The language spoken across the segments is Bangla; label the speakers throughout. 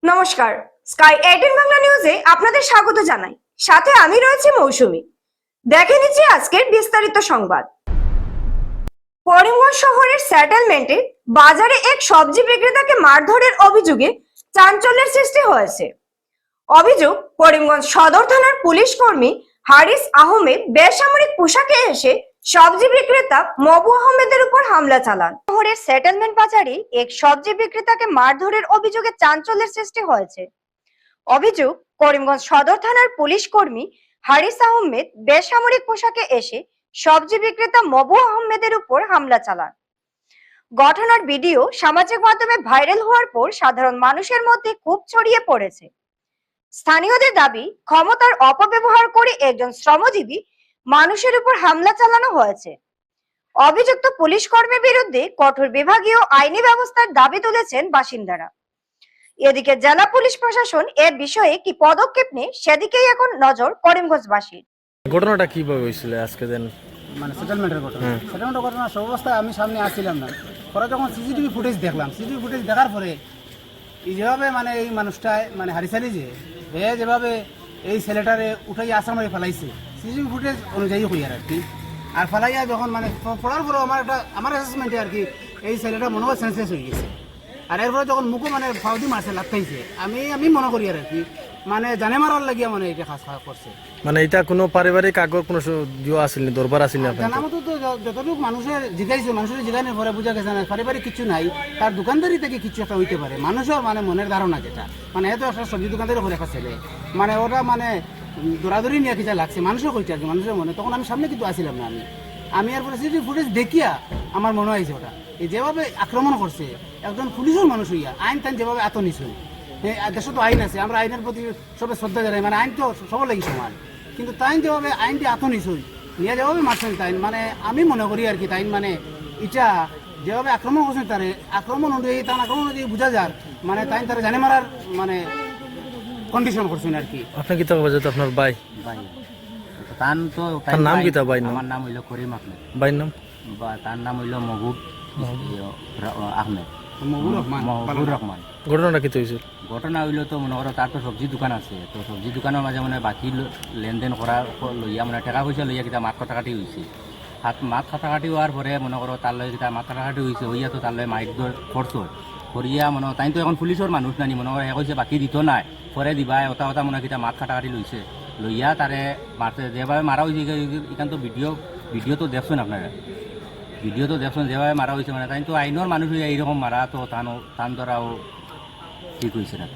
Speaker 1: নমস্কার, স্কাই 18 বাংলা নিউজে আপনাদের স্বাগত জানাই। সাথে আমি রয়েছি মৌসুমী। দেখে নিচ্ছি আজকের বিস্তারিত সংবাদ। করিমগঞ্জ শহরের সেটেলমেন্টে বাজারে এক সবজি বিক্রেতাকে মারধরের অভিযোগে চাঞ্চল্যের সৃষ্টি হয়েছে। অভিযোগ, করিমগঞ্জ সদর থানার পুলিশ কর্মী হারিস আহমেদ বেসামরিক পোশাকে এসে সবজি বিক্রেতা মবু আহমেদের উপর হামলা চালান। শহরের সেটেলমেন্ট বাজারে এক সবজি বিক্রেতাকে মারধরের অভিযোগে চাঞ্চল্যের সৃষ্টি হয়েছে। অভিযোগ, করিমগঞ্জ সদর থানার পুলিশ কর্মী হারিস আহমেদ বেসামরিক পোশাকে এসে সবজি বিক্রেতা মবু আহমেদের উপর হামলা চালান। ঘটনার ভিডিও সামাজিক মাধ্যমে ভাইরাল হওয়ার পর সাধারণ মানুষের মধ্যে ক্ষোভ ছড়িয়ে পড়েছে। স্থানীয়দের দাবি, ক্ষমতার অপব্যবহার করে একজন শ্রমজীবী মানুষের উপর হামলা চালানো হয়েছে। অভিযুক্ত পুলিশ কর্মীর বিরুদ্ধে কঠোর বিভাগীয় আইনি ব্যবস্থার দাবি তুলেছেন বাসিন্দারা। এদিকে জেলা পুলিশ প্রশাসন এ বিষয়ে কি পদক্ষেপ নেয় সেদিকেই এখন নজর করিমগঞ্জবাসীর।
Speaker 2: ঘটনাটা কিভাবে হয়েছিল আজকে দেন?
Speaker 3: মানে সেটেলমেন্টের ঘটনা সব অবস্থায় আমি সামনে আসছিলাম না। পরে যখন সিসিটিভি ফুটেজ দেখলাম, সিসিটিভি ফুটেজ দেখার পরে এই যেভাবে মানে এই মানুষটা মানে হারিসালি যেভাবে এই ছেলেটারে উঠাই আসার মারি ফেলাইছে, সিসিটিভি ফুটেজ অনুযায়ী হই আর কি। আর ফেলাইয়া যখন মানে পড়ার পরেও আমার অ্যাসেসমেন্টে আর কি এই ছেলেটা মনে হয় সেন্সলেস হয়ে গেছে। আর এরপরে যখন মুখও মানে ফাউদি মারছে, লাগতেছে, আমি মনে করি আর কি মানে জানে মারার লাগিয়া মানে এটা খাস করছে।
Speaker 2: মানে এটা কোনো পারিবারিক আগর কোনো আসেনি, দরবার আসেনি আপনার?
Speaker 3: জানা মতো তো যতটুকু মানুষের জিজ্ঞাসার পরে বোঝা গেছে না পারিবারিক কিছু নাই, তার দোকানদারি থেকে কিছু একটা হইতে পারে। মানুষের মানে মনের ধারণা যেটা মানে এত একটা সবজি দোকানদারি করে একটা ছেলে, মানে ওরা মানে দৌড়াদৌড়ি নিয়ে কিছু লাগছে মানুষের কইছে আর কি, মানুষের মনে। তখন আমি সামনে কিন্তু আসিলাম না, আমি এরপরে সিসিটিভি ফুটেজ দেখিয়া আমার মনে হয়েছে ওটা এই যেভাবে আক্রমণ করছে একজন পুলিশের মানুষ হইয়া, আইন টাইন যেভাবে এত নিচু। দেশে তো আইন আছে, আমরা আইনের প্রতি সবাই শ্রদ্ধা জানাই, মানে আইন তো সবার লাগি সমান, কিন্তু তাই যেভাবে আইনটি এত নিচু নিয়ে যেভাবে মারছেন তাই মানে আমি মনে করি আর কি তাই মানে এটা যেভাবে আক্রমণ করছেন তারে আক্রমণ অনুযায়ী তার আক্রমণ অনুযায়ী বোঝা যায় মানে তাই তারা জানে মারার মানে কন্ডিশন করছেন আর কি।
Speaker 2: আপনি কি তবে যেত আপনার ভাই? তার নাম কি? তা ভাই
Speaker 4: আমার নাম হইল করিম আহমেদ,
Speaker 2: ভাইয়ের নাম?
Speaker 4: তার নাম হইল মহবুব আহমেদ, মহবুর রহমান।
Speaker 2: ঘটনাটা কি হয়েছিল?
Speaker 4: ঘটনা হইল তো মনে করো তার তো সবজি দোকান আছে, তো সবজি দোকানের মাঝে মানে বাকি লেনদেন করা লইয়া মানে টাকা পয়সা লইয়া কিতা মাত কাটাকাটি হয়েছে। মাত কাটাকাটি হওয়ার পরে মনে করো তার লগে কিতা মাত কাটাকাটি হয়েছে হইয়া তো তার লগে মাইক করছো করিয়া মনে তাই তো এখন পুলিশের মানুষ নানি মনে করো কইছে বাকি দিত নাই পরে দিবা ওটা মনে কিতা মাত কাটাকাটি লইয়া তারে মারতে যেভাবে মারা হয়েছে এখান তো ভিডিও তো দেখছেন আপনারা, ভিডিও তো দেখছেন যেভাবে মারা হয়েছে মানে তাই তো আইনের মানুষ হইয়া এইরকম মারা তো টান ধরাও ঠিক হয়েছে না।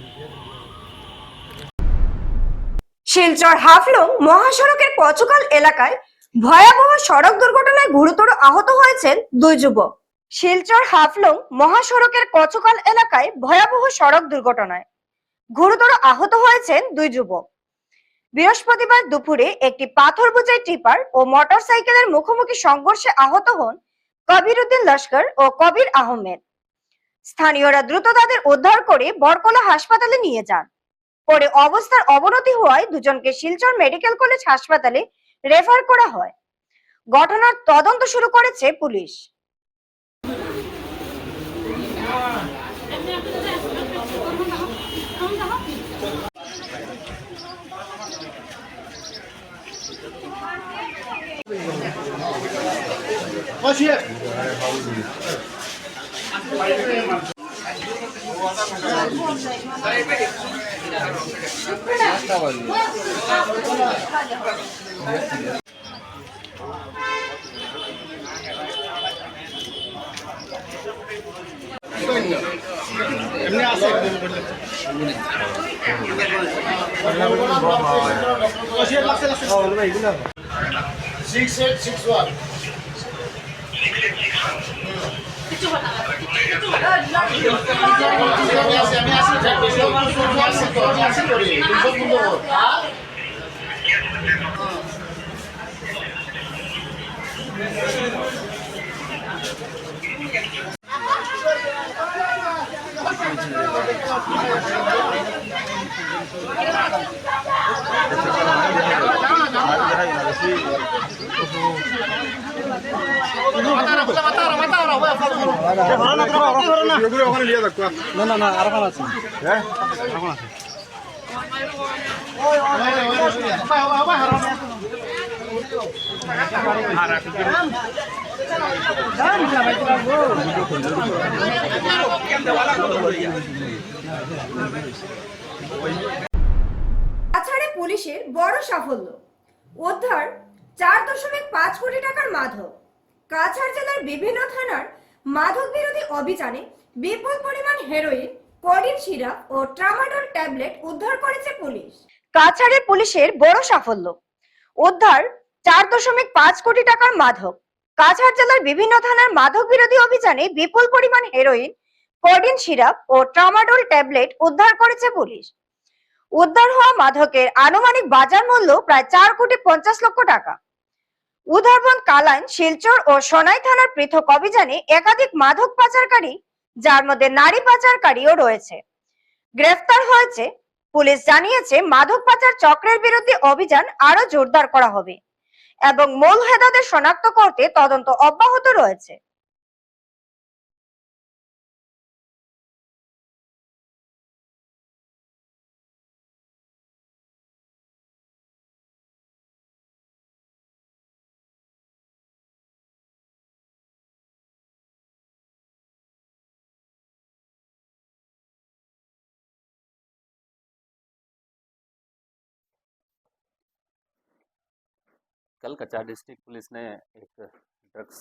Speaker 1: শিলচর হাফলং মহাসড়কের কচুকাল এলাকায় ভয়াবহ সড়ক দুর্ঘটনায় গুরুতর আহত হয়েছেন দুই যুবক। শিলচর হাফলং মহাসড়কের কচুকাল এলাকায় ভয়াবহ সড়ক দুর্ঘটনায় গুরুতর আহত হয়েছেন দুই যুবক। বৃহস্পতিবার দুপুরে একটি পাথর বোঝাই টিপার ও মোটরসাইকেলের মুখোমুখি সংঘর্ষে আহত হন কবির উদ্দিন লস্কর ও কবির আহমেদ। স্থানীয়রা দ্রুত তাদের উদ্ধার করে বরকলা হাসপাতালে নিয়ে যান। পরে অবস্থার অবনতি হওয়ায় দুজনকে শিলচর মেডিকেল কলেজ হাসপাতালে রেফার করা হয়। ঘটনার তদন্ত শুরু করেছে পুলিশ। কাছাড়ে পুলিশের বড় সাফল্য, উদ্ধার 4.5 কোটি টাকার মাদক। কাছাড় জেলার বিভিন্ন থানার মাদক বিরোধী অভিযানে বিপুল পরিমাণ হেরোইন, কোডিন সিরাপ ও ট্রামাডল ট্যাবলেট উদ্ধার করেছে পুলিশ। কাছাড়ে পুলিশের বড় সাফল্য, উদ্ধার 4.5 কোটি টাকার মাদক। কাছাড় জেলার বিভিন্ন থানার মাদক বিরোধী অভিযানে বিপুল পরিমাণ হেরোইন, কোডিন সিরাপ ও ট্রামাডল ট্যাবলেট উদ্ধার করেছে পুলিশ। উদ্ধার হওয়া মাদকের আনুমানিক বাজার মূল্য প্রায় 4,50,00,000 টাকা। উধারবন্দ, কালাইন, শিলচর ও সোনাই থানার পৃথক অভিযানে একাধিক মাদক পাচারকারী, যার মধ্যে নারী পাচারকারীও রয়েছে, গ্রেফতার হয়েছে। পুলিশ জানিয়েছে মাদক পাচার চক্রের বিরুদ্ধে অভিযান আরো জোরদার করা হবে এবং মূল হোতাদের শনাক্ত করতে তদন্ত অব্যাহত রয়েছে।
Speaker 5: कल कचार डिस्ट्रिक्ट पुलिस ने एक ड्रग्स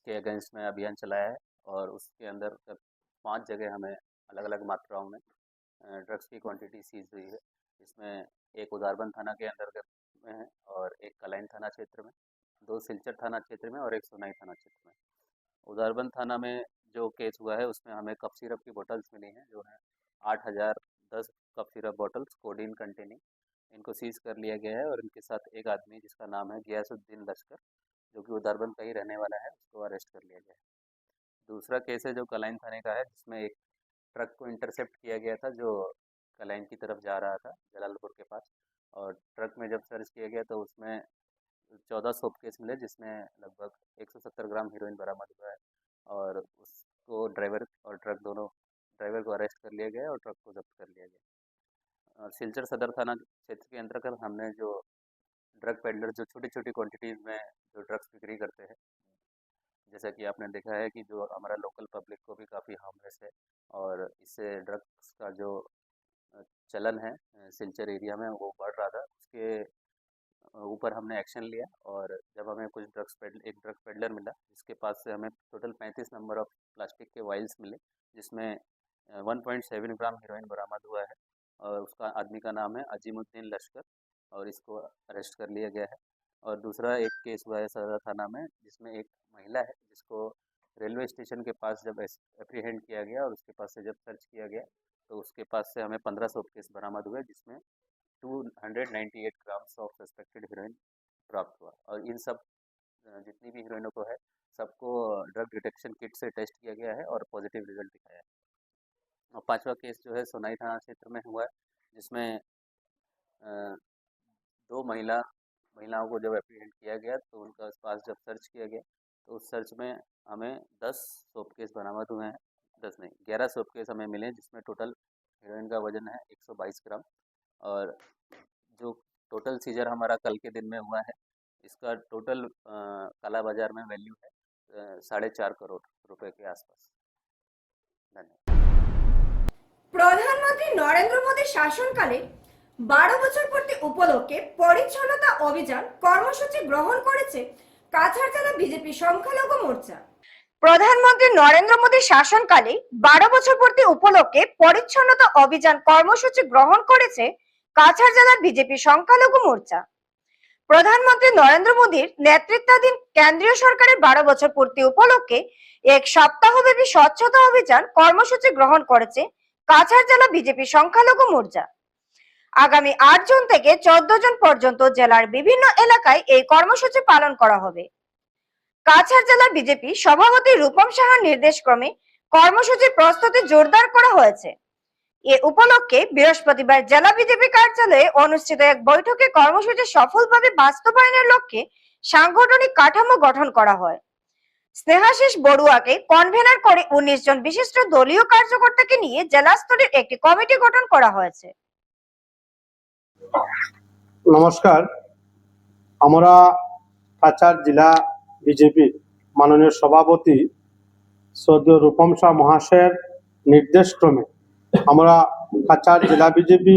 Speaker 5: के अगेंस्ट में अभियान चलाया है और उसके अंदर 5 जगह हमें अलग अलग मात्राओं में ड्रग्स की क्वांटिटी सीज हुई है। इसमें एक उधारबंद थाना के अंतर्गत में है और एक कलाइन थाना क्षेत्र में, 2 सिलचर थाना क्षेत्र में और एक सोनाई थाना क्षेत्र में। उधारबंद थाना में जो केस हुआ है उसमें हमें कफ सिरप की बोतल्स मिली हैं, जो है 8,010 cough syrup bottles codeine containing, इनको सीज कर लिया गया है। और इनके साथ एक आदमी जिसका नाम है गियासुद्दीन लश्कर, जो कि उधारबंद का ही रहने वाला है, उसको अरेस्ट कर लिया गया है। दूसरा केस है जो कलाइन थाने का है, जिसमें एक ट्रक को इंटरसेप्ट किया गया था जो कलाइन की तरफ जा रहा था जलालपुर के पास, और ट्रक में जब सर्च किया गया तो उसमें 14 सोप केस मिले, जिसमें लगभग 170 ग्राम हीरोइन बरामद हुआ है। और उसको ड्राइवर और ट्रक दोनों, ड्राइवर को अरेस्ट कर लिया गया और ट्रक को जब्त कर लिया गया। और सिलचर सदर थाना क्षेत्र के अंतर्गत हमने जो ड्रग पेडलर जो छोटी छोटी क्वांटिटीज़ में जो ड्रग्स बिक्री करते हैं, जैसा कि आपने देखा है कि जो हमारा लोकल पब्लिक को भी काफ़ी हार्मलेस है और इससे ड्रग्स का जो चलन है सिलचर एरिया में वो बढ़ रहा था, उसके ऊपर हमने एक्शन लिया। और जब हमें कुछ एक ड्रग पेडलर मिला जिसके पास से हमें टोटल 35 नंबर ऑफ प्लास्टिक के वाइल्स मिले, जिसमें 1.7 ग्राम हीरोइन बरामद हुआ है। और उसका आदमी का नाम है अजीमुद्दीन लश्कर और इसको अरेस्ट कर लिया गया है। और दूसरा एक केस हुआ है सदर थाना में, जिसमें एक महिला है जिसको रेलवे स्टेशन के पास जब एप्रीहेंड किया गया और उसके पास से जब सर्च किया गया तो उसके पास से हमें 15 सोप केस बरामद हुए, जिसमें 298 ग्राम्स ऑफ सस्पेक्टेड हीरोइन प्राप्त हुआ। और इन सब जितनी भी हीरोइनों को है सबको ड्रग डिटेक्शन किट से टेस्ट किया गया है और पॉजिटिव रिजल्ट दिखाया है। और 5वां केस जो है सोनाई थाना क्षेत्र में हुआ है, जिसमें 2 महिलाओं को जब एप्रीहेंड किया गया तो उनका पास जब सर्च किया गया तो उस सर्च में हमें 10 सोप केस बरामद हुए हैं, 10 नहीं 11 सोप केस हमें मिले, जिसमें टोटल हीरोइन का वजन है 122 ग्राम। और जो टोटल सीजर हमारा कल के दिन में हुआ है, इसका टोटल काला बाजार में वैल्यू है 4.5 करोड़ रुपए के आसपास। धन्यवाद।
Speaker 1: প্রধানমন্ত্রী নরেন্দ্র মোদীর শাসনকালে 12 বছর পূর্তি উপলক্ষে পরিচ্ছন্নতা অভিযান কর্মসূচি গ্রহণ করেছে কাছাড় জেলা বিজেপি সংখ্যালঘু মোর্চা। প্রধানমন্ত্রী নরেন্দ্র মোদীর শাসনকালে 12 বছর পূর্তি উপলক্ষে পরিচ্ছন্নতা অভিযান কর্মসূচি গ্রহণ করেছে কাছাড় জেলা বিজেপি সংখ্যালঘু মোর্চা। প্রধানমন্ত্রী নরেন্দ্র মোদীর নেতৃত্বাধীন কেন্দ্রীয় সরকারের 12 বছর পূর্তি উপলক্ষে এক সপ্তাহব্যাপী স্বচ্ছতা অভিযান কর্মসূচি গ্রহণ করেছে কাছাড় জেলা বিজেপি সংখ্যালঘু মোর্চা। আগামী 8 জুন থেকে 14 জুন পর্যন্ত জেলার বিভিন্ন এলাকায় এই কর্মসূচি পালন করা হবে। কাছাড় জেলা বিজেপি সভাপতি রূপম সাহার নির্দেশক্রমে কর্মসূচির প্রস্তুতি জোরদার করা হয়েছে। এ উপলক্ষে বৃহস্পতিবার জেলা বিজেপি কার্যালয়ে অনুষ্ঠিত এক বৈঠকে কর্মসূচি সফলভাবে বাস্তবায়নের লক্ষ্যে সাংগঠনিক কাঠামো গঠন করা হয়। স্নেহাশিস বড়ুয়াকে কনভেনার করে 19 জন বিশিষ্ট দলীয় কার্যকর্তাকে নিয়ে জেলা স্তরের একটি কমিটি গঠন করা হয়েছে।
Speaker 6: নমস্কার, আমরা কাছাড় জেলা বিজেপির মাননীয় সভাপতি শ্রদ্ধেয় রূপম শাহ মহাশয়ের নির্দেশক্রমে আমরা কাছাড় জেলা বিজেপি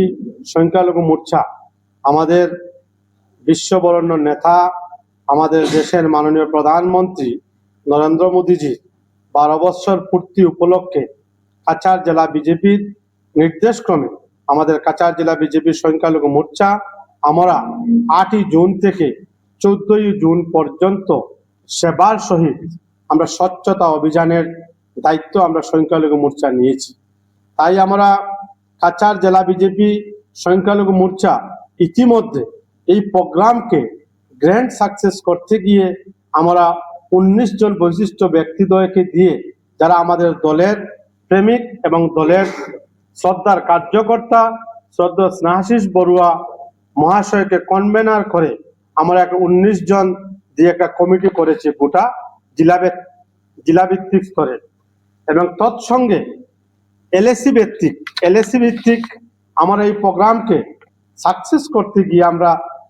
Speaker 6: সংখ্যালঘু মোর্চা আমাদের বিশ্ববরেণ্য নেতা, আমাদের দেশের মাননীয় প্রধানমন্ত্রী নরেন্দ্র মোদীজি 12 বছর পূর্তি উপলক্ষে কাছাড় জেলা বিজেপির নির্দেশক্রমে আমাদের কাছাড় জেলা বিজেপির সংখ্যালঘু মোর্চা আমরা 8ই জুন থেকে 14ই জুন পর্যন্ত সেবার সহিত আমরা স্বচ্ছতা অভিযানের দায়িত্ব আমরা সংখ্যালঘু মোর্চা নিয়েছি। তাই আমরা কাছাড় জেলা বিজেপি সংখ্যালঘু মোর্চা ইতিমধ্যে এই প্রোগ্রামকে গ্র্যান্ড সাকসেস করতে গিয়ে আমরা 19 জন বৈশিষ্ট্য ব্যক্তিদ্বয়কে দিয়ে, যারা আমাদের দলের প্রেমিক এবং দলের শ্রদ্ধার কার্যকর্তা শ্রদ্ধেয় স্নেহাশিস বড়ুয়া মহাশয়কে কনভেনার করে আমরা একটা 19 জন দিয়ে একটা কমিটি করেছি গোটা জেলাভিত্তিক স্তরে, এবং তৎসঙ্গে এলএসি ভিত্তিক আমরা এই প্রোগ্রামকে সাকসেস করতে গিয়ে আমরা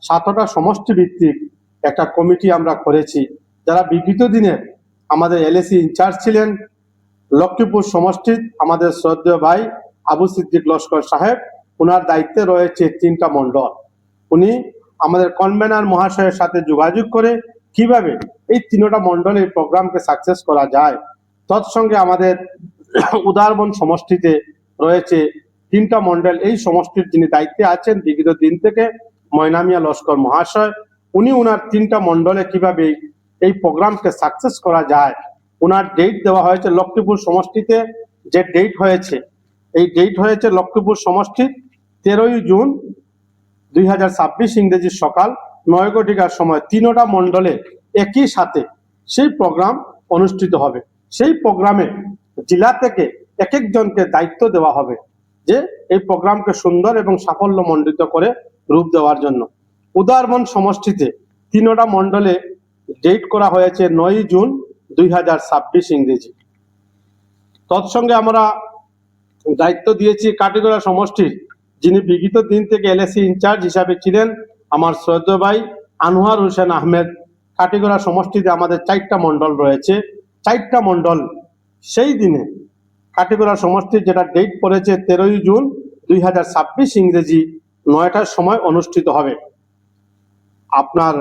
Speaker 6: 7টা সমষ্টি ভিত্তিক একটা কমিটি আমরা করেছি, যারা বিগত দিনে আমাদের এলএসি ইনচার্জ ছিলেন লক্ষ্মীপুর সমষ্টির আমাদের শ্রদ্ধেয় ভাই আবু সিদ্দিক লস্কর সাহেব। ওনার দায়িত্বে রয়েছে 3টা মণ্ডল। উনি আমাদের কনভেনার মহাশয়ের সাথে যোগাযোগ করে কিভাবে এই 3টা মণ্ডলে এই প্রোগ্রামকে সাকসেস করা যায়। তৎসঙ্গে আমাদের উদারবন সমষ্টিতে রয়েছে 3টা মণ্ডল। এই সমষ্টির যিনি দায়িত্বে আছেন বিগত দিন থেকে ময়নামিয়া লস্কর মহাশয়, উনি ওনার 3টা মণ্ডলে কিভাবে এই প্রোগ্রামকে সাকসেস করা যায় ওনার ডেট দেওয়া হয়েছে। লক্ষ্মীপুর সমষ্টিতে যে ডেট হয়েছে, এই ডেট হয়েছে লক্ষ্মীপুর সমষ্টির 13ই জুন 2026 ইংরেজি সকাল 9 ঘটিকার সময় 3টা মণ্ডলে একই সাথে সেই প্রোগ্রাম অনুষ্ঠিত হবে। সেই প্রোগ্রামে জেলা থেকে এক একজনকে দায়িত্ব দেওয়া হবে যে এই প্রোগ্রামকে সুন্দর এবং সাফল্যমণ্ডিত করে রূপ দেওয়ার জন্য। উদারবন সমষ্টিতে 3টা মণ্ডলে ডেট করা হয়েছে 9ই জুন 2026 ইংরেজি। তৎসঙ্গে আমরা দায়িত্ব দিয়েছি কাটিগড়া সমষ্টির যিনি বিগত দিন থেকে এলএসি ইনচার্জ হিসাবে ছিলেন আমার শ্রদ্ধেয় ভাই আনোয়ার হোসেন আহমেদ। কাটিগড়া সমষ্টিতে আমাদের 4টা মণ্ডল রয়েছে। 4টা মণ্ডল সেই দিনে কাটিগড়া সমষ্টির যেটা ডেট পড়েছে 13ই জুন 2026 ইংরেজি 9টার সময় অনুষ্ঠিত হবে। আপনার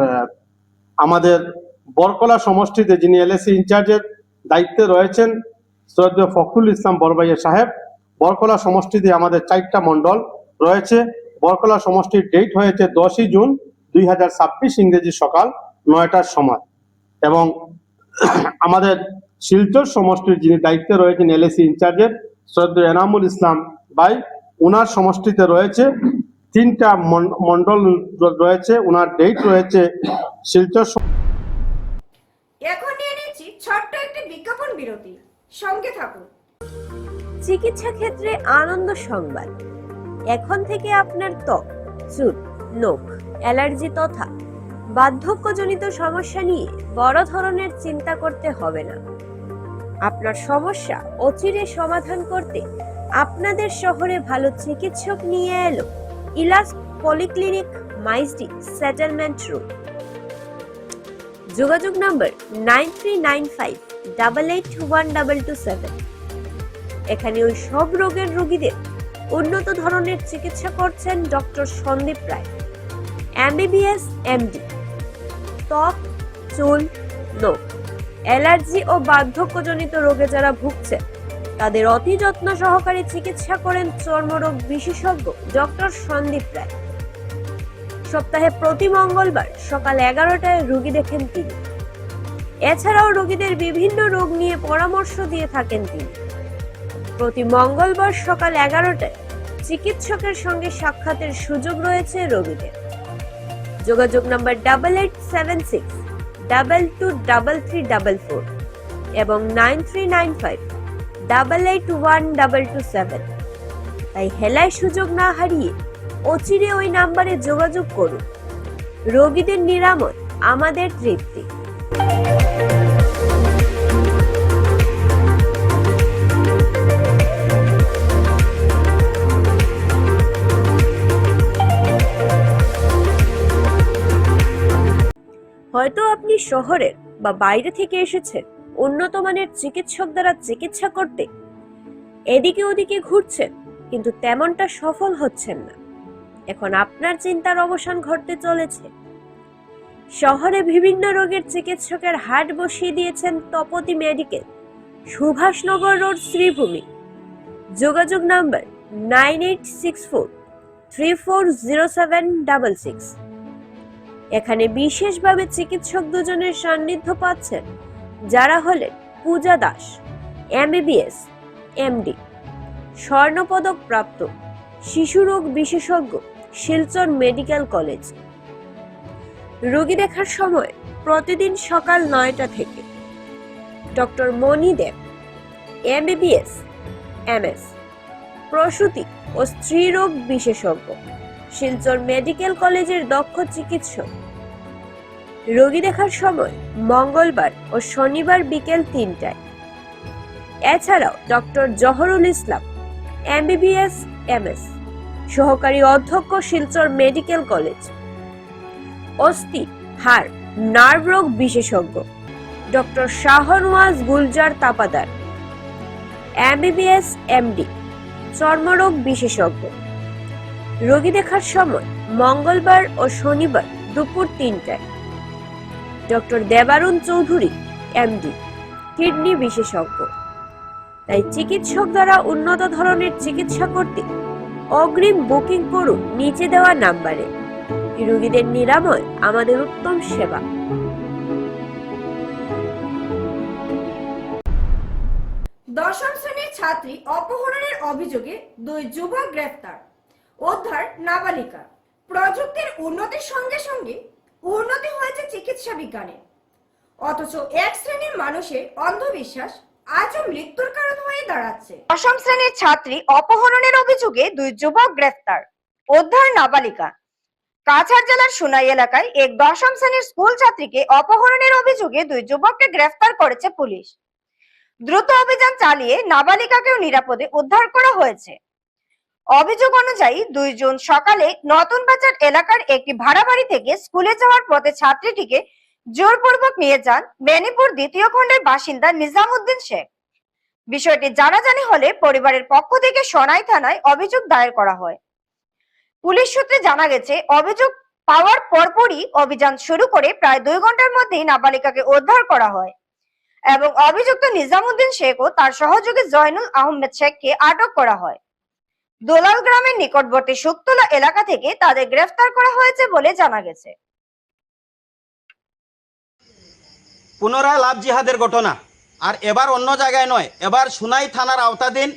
Speaker 6: আমাদের বরকলা সমষ্টিতে যিনি এলএসি ইনচার্জের দায়িত্বে রয়েছেন শ্রদ্ধেয় ফখরুল ইসলাম বরবাইয়া সাহেব, বরকলা সমষ্টিতে আমাদের 4টা মণ্ডল রয়েছে। বরকলা সমষ্টির ডেট হয়েছে 10ই জুন 2026 ইংরেজি সকাল 9টার সময়। এবং আমাদের শিলচর সমষ্টির যিনি দায়িত্বে রয়েছেন এলএসি ইনচার্জের শ্রদ্ধেয় এনামুল ইসলাম ভাই, ওনার সমষ্টিতে রয়েছে 3টা মণ্ডল রয়েছে। ওনার ডেট রয়েছে শিলচর।
Speaker 1: এখন নিয়ে নিচ্ছি ছোট্ট একটি বিজ্ঞাপন বিরতি, সঙ্গে থাকুন।
Speaker 7: চিকিৎসা ক্ষেত্রে আনন্দ সংবাদ। এখন থেকে আপনার ত্বক, চুল, নখ, অ্যালার্জি তথা বার্ধক্যজনিত সমস্যা নিয়ে বড় ধরনের চিন্তা করতে হবে না। আপনার সমস্যা অচিরে সমাধান করতে আপনাদের শহরে ভালো চিকিৎসক নিয়ে এলো ইলাস পলিক্লিনিক, মাইজডি, সেটেলমেন্ট রোড। যোগাযোগ নম্বর 9395881227। এখানে ওই সব রোগের রোগীদের উন্নত ধরনের চিকিৎসা করছেন ডক্টর সন্দীপ রায়, এমবিবিএস, এমডি। ত্বক, চুল, নখ, অ্যালার্জি ও বার্ধক্যজনিত রোগে যারা ভুগছেন তাদের অতি যত্ন সহকারে চিকিৎসা করেন চর্মরোগ বিশেষজ্ঞ ডক্টর সন্দীপ রায়। সপ্তাহে প্রতি মঙ্গলবার সকাল 11টায় রোগী দেখেন তিনি। এছাড়াও রোগীদের বিভিন্ন রোগ নিয়ে পরামর্শ দিয়ে থাকেন তিনি। প্রতি মঙ্গলবার সকাল 11টায় চিকিৎসকের সঙ্গে সাক্ষাতের সুযোগ রয়েছে রোগীদের। যোগাযোগ নম্বর 8876223344 এবং 9395881227। তাই হেলায় সুযোগ না হারিয়ে অচিরে ওই নাম্বারে যোগাযোগ করুন। রোগীদের নিরাময় আমাদের তৃপ্তি। হয়তো আপনি শহরের বা বাইরে থেকে এসেছেন উন্নত মানের চিকিৎসক দ্বারা চিকিৎসা করতে, এদিকে ওদিকে ঘুরছেন কিন্তু তেমনটা সফল হচ্ছেন না। এখন আপনার চিন্তার অবসান ঘটতে চলেছে। শহরে বিভিন্ন রোগের চিকিৎসকের হাট বসিয়ে দিয়েছেন তপতি মেডিকেল, সুভাষনগর রোড, শ্রীভূমি। যোগাযোগ নাম্বার 9864340766। এখানে বিশেষভাবে চিকিৎসক দুজনের সান্নিধ্য পাচ্ছেন, যারা হলেন পূজা দাস, MBBS MD, স্বর্ণপদক প্রাপ্ত শিশুরোগ বিশেষজ্ঞ, শিলচর মেডিকেল কলেজ। রোগী দেখার সময় প্রতিদিন সকাল 9টা থেকে। ডক্টর মণি দেব, MBBS MS, প্রসূতি ও স্ত্রীরোগ বিশেষজ্ঞ, শিলচর মেডিকেল কলেজের দক্ষ চিকিৎসক। রোগী দেখার সময় মঙ্গলবার ও শনিবার বিকেল 3টায়। এছাড়াও ডক্টর জহরুল ইসলাম, MBBS MS, সহকারী অধ্যক্ষ, শিলচর মেডিকেল কলেজ। অস্থি, হাড়, নার্ভ রোগ বিশেষজ্ঞ doctor Shahnawaz Gulzar Tapadar, MBBS MD, চর্মরোগ বিশেষজ্ঞ। রোগী দেখার সময় মঙ্গলবার ও শনিবার দুপুর 3টায়। ডক্টর দেবারুণ চৌধুরী, MD, কিডনি বিশেষজ্ঞ। তাই চিকিৎসক দ্বারা উন্নত ধরনের চিকিৎসা করতে অগ্রিম বুকিং করুন নিচে দেওয়া নাম্বারে। রোগীদের নিরাময় আমাদের উত্তম সেবা।
Speaker 1: দশম শ্রেণীর ছাত্রী অপহরণের অভিযোগে 2 যুবক গ্রেফতার, উদ্ধার নাবালিকা। প্রযুক্তির উন্নতির সঙ্গে সঙ্গে উন্নতি হয়েছে চিকিৎসা বিজ্ঞানে, অথচ এক শ্রেণীর মানুষের অন্ধবিশ্বাস আজও মৃত্যুর কারণ হয়ে দাঁড়াচ্ছে। দশম শ্রেণীর ছাত্রী অপহরণের অভিযোগে 2 যুবক গ্রেফতার, উদ্ধার নাবালিকা। কাছাড় জেলার সুনাই এলাকায় এক দশম শ্রেণীর স্কুল ছাত্রীকে অপহরণের অভিযোগে 2 যুবককে গ্রেফতার করেছে পুলিশ। দ্রুত অভিযান চালিয়ে নাবালিকাকেও নিরাপদে উদ্ধার করা হয়েছে। অভিযোগ অনুযায়ী 2 জুন সকালে নতুন বাজার এলাকার একটি ভাড়া বাড়ি থেকে স্কুলে যাওয়ার পথে ছাত্রীটিকে জোরপূর্বক নিয়ে যান বেনিপুর 2য় খণ্ডের বাসিন্দা নিজামুদ্দিন শেখ। বিষয়টি জানাজানি হলে পরিবারের পক্ষ থেকে সোনাই থানায় অভিযোগ দায়ের করা হয়। পুলিশ সূত্রে জানা গেছে, অভিযোগ পাওয়ার পরপরই অভিযান শুরু করে প্রায় 2 ঘন্টার মধ্যেই নাবালিকাকে উদ্ধার করা হয় এবং অভিযুক্ত নিজামুদ্দিন শেখ ও তার সহযোগী জয়নুল আহমেদ শেখকে আটক করা হয়। দোলাল গ্রামের নিকটবর্তী শুকতলা এলাকা থেকে তাদের গ্রেফতার করা হয়েছে বলে জানা গেছে।
Speaker 8: পুনরায় লাভ জিহাদের ঘটনা, আর এবার অন্য জায়গায় নয়, এবার সুনাই থানার আওতাধীন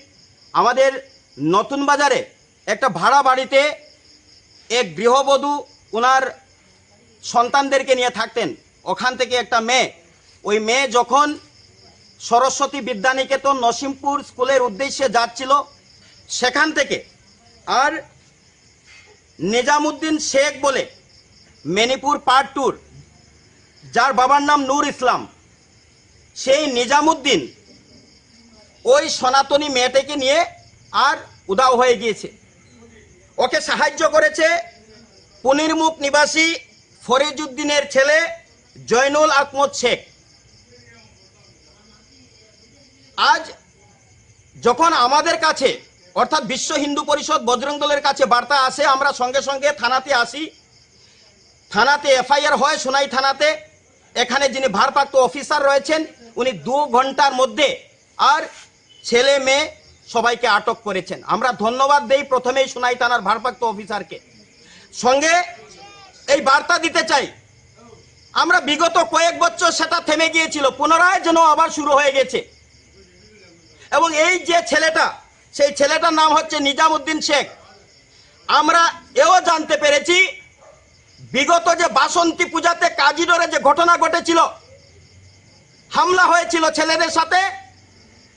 Speaker 8: আমাদের নতুন বাজারে একটা ভাড়া বাড়িতে এক গৃহবধূ ওনার সন্তানদেরকে নিয়ে থাকতেন। ওখান থেকে একটা মেয়ে, ওই মেয়ে যখন সরস্বতী বিদ্যানিকেতন নসিমপুর স্কুলের উদ্দেশ্যে যাচ্ছিল, সেখান থেকে আর নিজামুদ্দিন শেখ বলে মেনিপুর পার্ট 2, যার বাবার নাম নূর ইসলাম, সেই নিজামুদ্দিন ওই সনাতনী মেয়েটাকে নিয়ে আর উধাও হয়ে গিয়েছে। ওকে সাহায্য করেছে পুনিরমুখ নিবাসী ফরিজউদ্দিনের ছেলে জয়নুল আহমদ শেখ। আজ যখন আমাদের কাছে অর্থাৎ বিশ্ব হিন্দু পরিষদ বজরং দলের কাছে বার্তা আসে, আমরা সঙ্গে সঙ্গে থানাতে আসি। থানাতে FIR হয় সুনাই থানাতে। এখানে যিনি ভারপ্রাপ্ত অফিসার রয়েছেন উনি 2 ঘন্টার মধ্যে আর ছেলে মেয়ে সবাইকে আটক করেছেন। আমরা ধন্যবাদ দেই প্রথমেই সুনাই থানার ভারপ্রাপ্ত অফিসারকে। সঙ্গে এই বার্তা দিতে চাই, আমরা বিগত কয়েক বছর সেটা থেমে গিয়েছিল, পুনরায় যেন আবার শুরু হয়ে গেছে। এবং এই যে ছেলেটা, সেই ছেলেটার নাম হচ্ছে নিজামুদ্দিন শেখ। আমরা এও জানতে পেরেছি বিগত যে বাসন্তী পূজাতে কাজিডোরে যে ঘটনা ঘটেছিল, হামলা হয়েছিল ছেলেদের সাথে,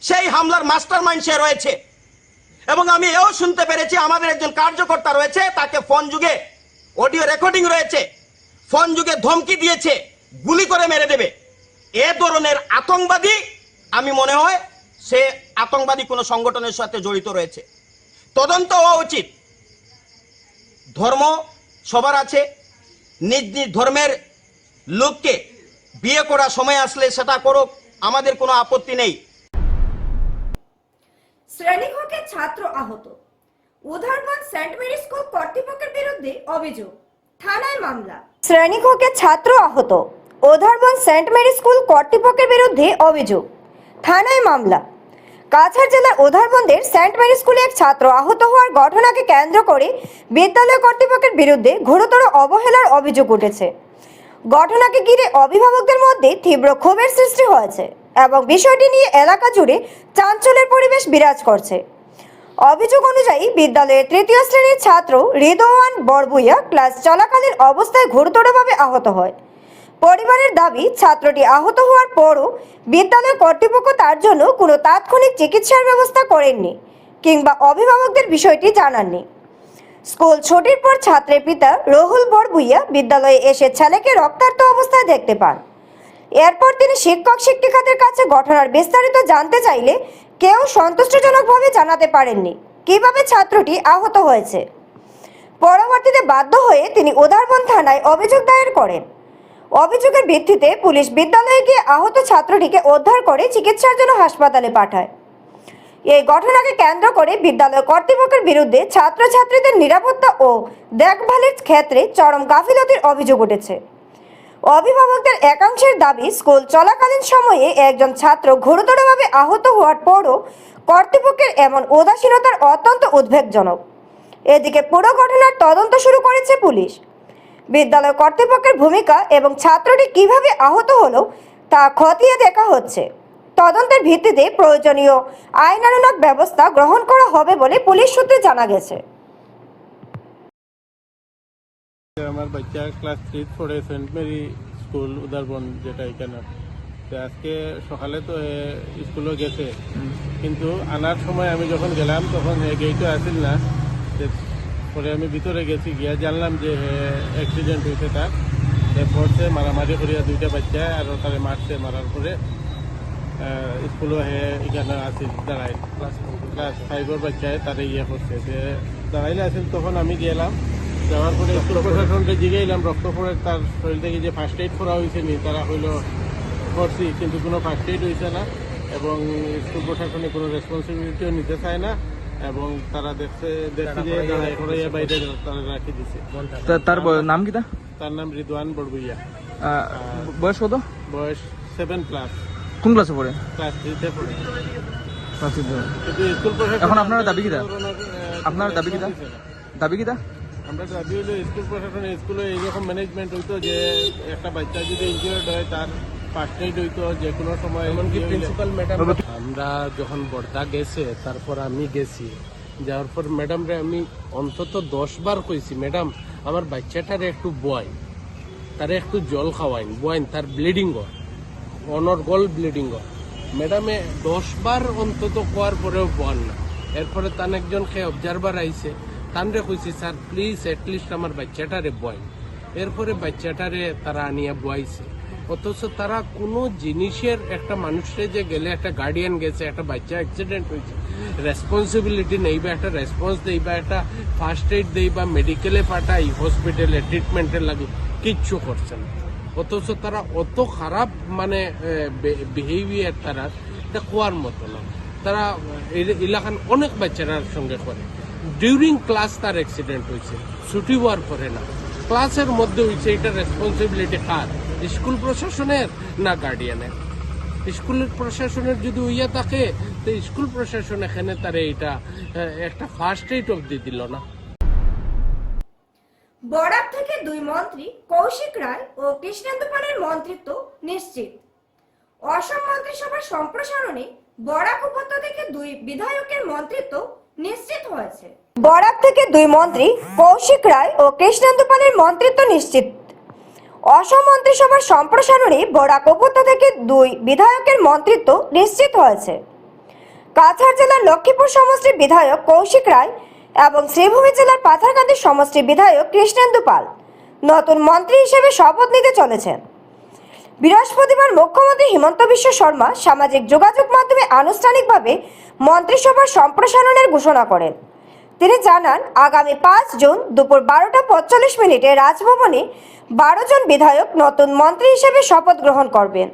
Speaker 8: সেই হামলার মাস্টারমাইন্ড সে রয়েছে। এবং আমি এও শুনতে পেরেছি আমাদের একজন কার্যকর্তা রয়েছে, তাকে ফোন যুগে অডিও রেকর্ডিং রয়েছে, ফোন যুগে ধমকি দিয়েছে গুলি করে মেরে দেবে। এ ধরনের আতঙ্কবাদী, আমি মনে হয় সে আতঙ্কবাদী কোনো সংগঠনের সাথে জড়িত রয়েছে। তদন্ত হওয়া উচিত। ধর্ম সবার আছে, নিজ নিজ ধর্মের লোককে বিয়ে করার সময় আসলে সেটা করুক, আমাদের কোনো আপত্তি নেই।
Speaker 1: শ্রেণীকক্ষে ছাত্র আহত, উধারবন সেন্ট মেরি স্কুল কর্তৃপক্ষের বিরুদ্ধে অভিযোগ, থানায় মামলা। শ্রেণীকক্ষে ছাত্র আহত, উধারবন সেন্ট মেরি স্কুল কর্তৃপক্ষের বিরুদ্ধে অভিযোগ, থানায় মামলা। কাছাড় জেলার উধারবন্দের সেন্ট মেরি স্কুলে এক ছাত্র আহত হওয়ার ঘটনাকে কেন্দ্র করে বিদ্যালয় কর্তৃপক্ষের বিরুদ্ধে গুরুতর অবহেলার অভিযোগ উঠেছে। ঘটনাকে ঘিরে অভিভাবকদের মধ্যে তীব্র ক্ষোভের সৃষ্টি হয়েছে এবং বিষয়টি নিয়ে এলাকা জুড়ে চাঞ্চল্যের পরিবেশ বিরাজ করছে। অভিযোগ অনুযায়ী বিদ্যালয়ের তৃতীয় শ্রেণীর ছাত্র রিদওয়ান বড়বুইয়া ক্লাস চলাকালীন অবস্থায় গুরুতরভাবে আহত হয়। পরিবারের দাবি, ছাত্রটি আহত হওয়ার পরও বিদ্যালয় কর্তৃপক্ষ তার জন্য কোনো তাৎক্ষণিক চিকিৎসার ব্যবস্থা করেননি কিংবা অভিভাবকদের বিষয়টি জানাননি। স্কুল ছুটির পর ছাত্রের পিতা রহুল বড়বুইয়া বিদ্যালয়ে এসে ছেলেকে রক্তাক্ত অবস্থায় দেখতে পান। এরপর তিনি শিক্ষক শিক্ষিকাদের কাছে ঘটনার বিস্তারিত জানতে চাইলে কেউ সন্তুষ্টজনকভাবে জানাতে পারেননি কিভাবে ছাত্রটি আহত হয়েছে। পরবর্তীতে বাধ্য হয়ে তিনি উধারবন থানায় অভিযোগ দায়ের করেন। অভিযোগের ভিত্তিতে পুলিশ বিদ্যালয়ে গিয়ে আহত ছাত্রটিকে উদ্ধার করে চিকিৎসার জন্য হাসপাতালে পাঠায়। এই ঘটনাকে কেন্দ্র করে বিদ্যালয় কর্তৃপক্ষের বিরুদ্ধে ছাত্রছাত্রীদের নিরাপত্তা ও দেখভালের ক্ষেত্রে চরম গাফিলতির অভিযোগ উঠেছে। অভিভাবকদের একাংশের দাবি, স্কুল চলাকালীন সময়ে একজন ছাত্র গুরুতরভাবে আহত হওয়ার পরও কর্তৃপক্ষের এমন উদাসীনতার অত্যন্ত উদ্বেগজনক। এদিকে পুরো ঘটনার তদন্ত শুরু করেছে পুলিশ। বিদ্যালয় কর্তৃপক্ষের ভূমিকা এবং ছাত্রটি কিভাবে আহত হলো তা খতিয়ে দেখা হচ্ছে। তদন্তের ভিত্তিতে প্রয়োজনীয় আইনানুগ ব্যবস্থা গ্রহণ করা হবে বলে পুলিশ সূত্রে জানা গেছে।
Speaker 9: আমার বাচ্চা ক্লাস 3 পড়ে সেন্ট মেরি স্কুল উদারবন, যেটা এখানে। তো আজকে সকালে তো স্কুলে গেছে, কিন্তু আনার সময় আমি যখন গেলাম তখন গেটও আসিল না। পরে আমি ভিতরে গেছি, গিয়া জানলাম যে অ্যাক্সিডেন্ট হয়েছে তার। এরপর সে মারামারি করিয়া দুইটা বাচ্চা আর তারে মারছে, মারার পরে স্কুলে এখানে আসিল দাঁড়াই। ক্লাস 5-এর বাচ্চায় তারে ইয়ে করছে, যে দাঁড়াইলে আসিল। তখন আমি গেলাম, যাওয়ার পরে স্কুল প্রশাসনকে জিগাইলাম রক্ত পড়ে তার শরীর থেকে যে ফার্স্ট এইড করা হয়েছে নি। তারা হইল করছি, কিন্তু কোনো ফার্স্ট এইড হয়েছে না এবং স্কুল প্রশাসনে কোনো রেসপন্সিবিলিটিও নিতে চায় না এবং তারা দেখছে যে বাইরে তারা রাখি দিছে।
Speaker 2: তার নাম কি?
Speaker 9: তার নাম রিদওয়ান বড়বুইয়া।
Speaker 2: বয়স কত?
Speaker 9: বয়স 7+।
Speaker 2: কোন ক্লাসে পড়ে?
Speaker 9: ক্লাস 3-তে পড়ে।
Speaker 2: কিন্তু
Speaker 9: স্কুল প্রশাসন
Speaker 2: এখন আপনারা দাবি কিটা? আপনার দাবি কিটা? দাবি কিটা?
Speaker 9: আমরা দাবি হলো স্কুল প্রশাসনে স্কুলে এইরকম ম্যানেজমেন্ট হইতো যে একটা বাচ্চা যদি ইনজিওর্ড হয় তার ফার্স্ট এইড হইতো যে কোনো সময়। এমনকি প্রিন্সিপাল ম্যাডাম, আমরা যখন বর্ধা গেছে তারপর আমি গেছি, যাওয়ার পর ম্যাডামরে আমি অন্তত 10 বার কইছি, ম্যাডাম আমার বাচ্চাটারে একটু বয়, তারে একটু জল খাওয়াইন, বয়েন, তার ব্লিডিং হয়, অনর্গল ব্লিডিং হয়। ম্যাডামে 10 বার অন্তত কোয়ার পরেও বল না। এরপরে তান একজন খেয়ে অবজারভার আইছে, তানরে কইছি স্যার প্লিজ অ্যাটলিস্ট আমার বাচ্চাটারে বয়। এরপরে বাচ্চাটারে তারা আনিয়া বয়াইছে। অথচ তারা কোনো জিনিসের, একটা মানুষের যে গেলে একটা গার্ডিয়ান গেছে, একটা বাচ্চা অ্যাক্সিডেন্ট হয়েছে, রেসপন্সিবিলিটি নেই বা একটা রেসপন্স দেই বা একটা ফার্স্ট এইড দেই বা মেডিকেলে পাঠাই, হসপিটালে ট্রিটমেন্টের লাগে, কিচ্ছু করছে না। অথচ তারা অত খারাপ মানে বিহেভিয়ার তারা, এটা কোয়ার মতো না। তারা এলাকার অনেক বাচ্চারার সঙ্গে করে। ডিউরিং ক্লাস তার অ্যাক্সিডেন্ট হয়েছে, ছুটি হওয়ার পরে না, ক্লাসের মধ্যে হয়েছে। এটা রেসপন্সিবিলিটি কার? স্কুল প্রশাসনের না গার্ডিয়ানের? স্কুলের প্রশাসনের যদি হইয়া থাকে তো স্কুল প্রশাসন এখানে তারা এটা একটা ফার্স্ট এইড অবধি দিল না।
Speaker 1: বরাক থেকে 2 মন্ত্রী কৌশিক রায় ও কৃষ্ণেন্দু পালের মন্ত্রিত্ব নিশ্চিত। অসম মন্ত্রিসভার সম্প্রসারণে বরাক উপত্যকা থেকে 2 বিধায়কের মন্ত্রিত্ব নিশ্চিত হয়েছে। বরাক থেকে 2 মন্ত্রী কৌশিক রায় ও কৃষ্ণেন্দু পালের মন্ত্রিত্ব নিশ্চিত। অসম মন্ত্রিসভার সম্প্রসারণে বরাক উপত্যকা থেকে 2 বিধায়কের মন্ত্রিত্ব নিশ্চিত হয়েছে। কাছাড় জেলার লক্ষ্মীপুর সমষ্টির বিধায়ক কৌশিক রায় এবং শ্রীভূমি জেলার পাথারকান্দি সমষ্টির বিধায়ক কৃষ্ণেন্দু পাল নতুন মন্ত্রী হিসেবে শপথ নিতে চলেছেন। বৃহস্পতিবার মুখ্যমন্ত্রী হিমন্ত বিশ্ব শর্মা সামাজিক যোগাযোগ মাধ্যমে আনুষ্ঠানিকভাবে মন্ত্রিসভার সম্প্রসারণের ঘোষণা করেন। তিনি জানান, আগামী 5 জুন দুপুর 12:45 রাজভবনে 12 জন বিধায়ক নতুন মন্ত্রী হিসেবে শপথ গ্রহণ করবেন।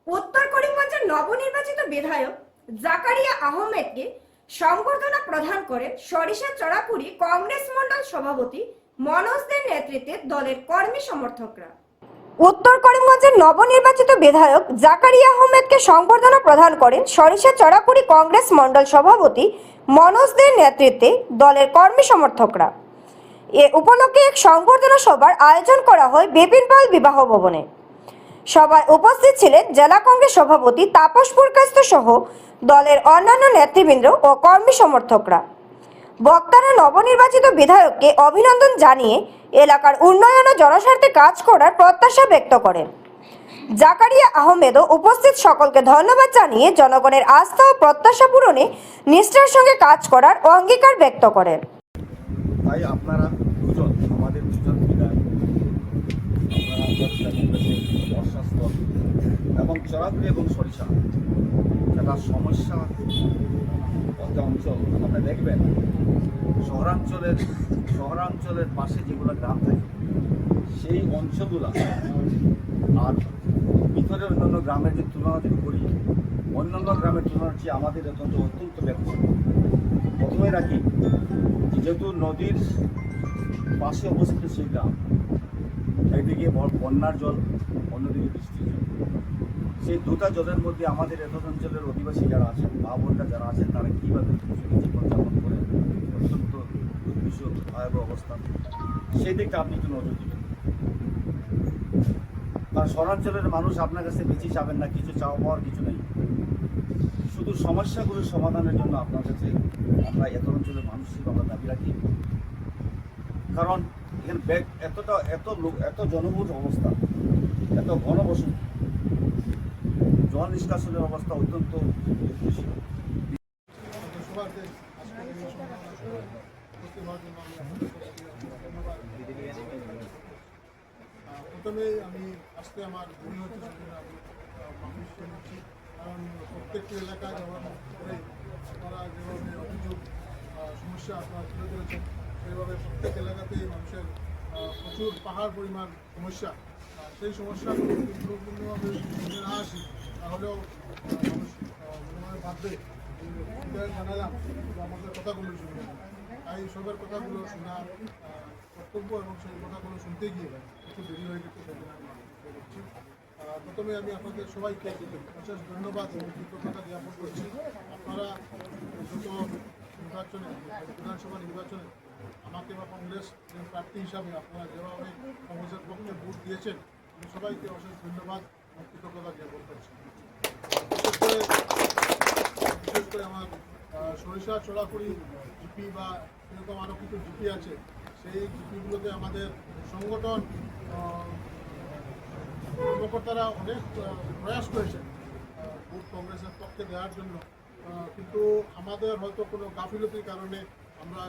Speaker 1: উত্তর করিমগঞ্জের নবনির্বাচিত বিধায়ক জাকারিয়া আহমেদকে সংবর্ধনা প্রদান করে সরিষা চড়াকুড়ি কংগ্রেস মণ্ডল সভাপতি মনোজদের নেতৃত্বে দলের কর্মী সমর্থকরা। উত্তর করিমগঞ্জের নবনির্বাচিত বিধায়ক জাকারিয়া আহমেদকে সংবর্ধনা প্রদান করেন সরিষা চড়াকুড়ি কংগ্রেস মণ্ডল সভাপতি মনোজদের নেতৃত্বে দলের কর্মী সমর্থকরা। এ উপলক্ষে এক সংবর্ধনা সভার আয়োজন করা হয় বিপিন পাল বিবাহ ভবনে। সভায় উপস্থিত ছিলেন জেলা কংগ্রেস সভাপতি তাপস পুরকাস্ত সহ দলের অন্যান্য নেতৃবৃন্দ ও কর্মী সমর্থকরা। বক্তারা নবনির্বাচিত বিধায়ককে অভিনন্দন জানিয়ে এলাকার উন্নয়ন ও জনস্বার্থে কাজ করার প্রত্যাশা ব্যক্ত করেন। জাকারিয়া আহমেদও উপস্থিত সকলকে ধন্যবাদ জানিয়ে জনগণের আস্থা ও প্রত্যাশা পূরণে নিষ্ঠার সঙ্গে কাজ করার অঙ্গীকার ব্যক্ত করেন।
Speaker 10: তাই আপনারা দুজন, আমাদের দুজন বিধায়ক, অস্বাস্থ্য এবং চড়াকুড়ি এবং সরিষা যেটা সমস্যা একটা অঞ্চল, আপনি দেখবেন শহরাঞ্চলের পাশে যেগুলো গ্রাম থাকে সেই অঞ্চলগুলো আর ভিতরে অন্যান্য গ্রামের যে তুলনা যদি করি, অন্যান্য গ্রামের তুলনার চেয়ে আমাদের অত্যন্ত ব্যাপক। প্রথমে রাখি যেহেতু নদীর পাশে অবস্থিত সেই গ্রাম, একদিকে বন্যার জল, অন্যদিকে বৃষ্টির জল, সেই দুটা জলের মধ্যে আমাদের এত অঞ্চলের অধিবাসী যারা আছেন, মা বোনরা যারা আছেন, তারা কীভাবে জীবনযাপন করে অত্যন্ত দুর্বিষহ ভয়াবহ অবস্থা, সেই দিকটা আপনি একটু নজর দিবেন। কারণ শহরাঞ্চলের মানুষ আপনার কাছে বেশি চাবেন না, কিছু চাওয়া পাওয়ার কিছু নেই, শুধু সমস্যাগুলোর সমাধানের জন্য আপনার কাছে আমরা এত অঞ্চলের মানুষ হিসেবে আমরা দাবি রাখি। কারণ এখানে এত জনবহুল অবস্থা, এত ঘনবসতি, জল নিষ্কাশনের অবস্থা অত্যন্ত বেশি।
Speaker 11: প্রথমেই আমি আজকে আমার কারণ প্রত্যেকটি এলাকায় যাওয়ার পরে আপনারা যেভাবে অভিযোগ সমস্যা আপনারা তুলে ধরেছেন, সেইভাবে প্রত্যেক এলাকাতেই মানুষের প্রচুর পাহাড় পরিমাণ সমস্যা, সেই সমস্যাগুলো যদি গুরুত্বপূর্ণভাবে শুনে না আসি তাহলেও মানুষ মনে ভাববে জানালাম আমাদের কথাগুলো শুনবে না। তাই সবের কথাগুলো শোনা কর্তব্য এবং সেই কথাগুলো শুনতে গিয়ে একটু দেরি হয়ে গেছে, সেদিন আমি করছি। প্রথমে আমি আপনাদের সবাইকে বিশেষ ধন্যবাদ এবং কৃতজ্ঞতা জ্ঞাপন করছি। আপনারা যত নির্বাচনে, বিধানসভা নির্বাচনে আমাকে বা কংগ্রেস প্রার্থী হিসাবে আপনারা যেভাবে কংগ্রেসের পক্ষে ভোট দিয়েছেন, আমি সবাইকে অশেষ ধন্যবাদ এবং কৃতজ্ঞতা জ্ঞাপন করছি। বিশেষ করে আমার সরিষা চড়াকুড়ি জিপি বা এরকম আরও কিছু জিপি আছে, সেই জিপিগুলোতে আমাদের সংগঠন কর্মকর্তারা অনেক প্রয়াস করেছেন ভোট কংগ্রেসের পক্ষে দেওয়ার জন্য, কিন্তু আমাদের হয়তো কোনো গাফিলতির কারণে আমরা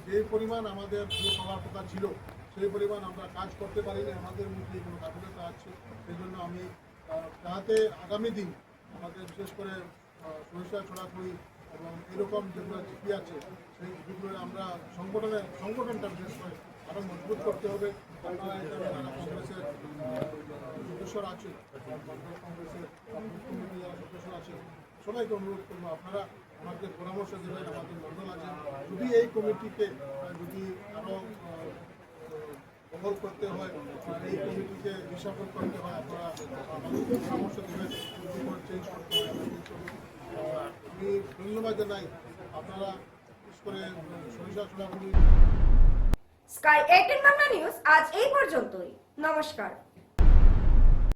Speaker 11: যে পরিমাণ আমাদের ভোট হওয়ার কথা ছিল সেই পরিমাণ আমরা কাজ করতে পারিনি, আমাদের মধ্যে কোনো গাফিলতা আছে। সেই জন্য আমি যাতে আগামী দিন আমাদের বিশেষ করে সরিষা চড়াকুড়ি এবং এরকম যেগুলো জিপি আছে সেই জিপিগুলো আমরা সংগঠনটা বিশেষ করে আরও মজবুত করতে হবে। আপনারা এখানে যারা কংগ্রেসের সদস্যরা আছে, কংগ্রেসের যারা সদস্য আছে, সবাইকে অনুরোধ করবো আপনারা আমাদের পরামর্শ দেবেন। আমাদের মন্ডল আছে, যদি এই কমিটিকে যদি আরও বহল করতে হয়, এই কমিটিকে রিসাফল করতে হয়, আপনারা আমাদের পরামর্শ দেবেন, চেঞ্জ করতে হয়। আমি ধন্যবাদ জানাই আপনারা বিশেষ করে সরিষা চড়াকুড়ি।
Speaker 1: স্কাই 18 বাংলা নিউজ আজ এই পর্যন্তই। নমস্কার।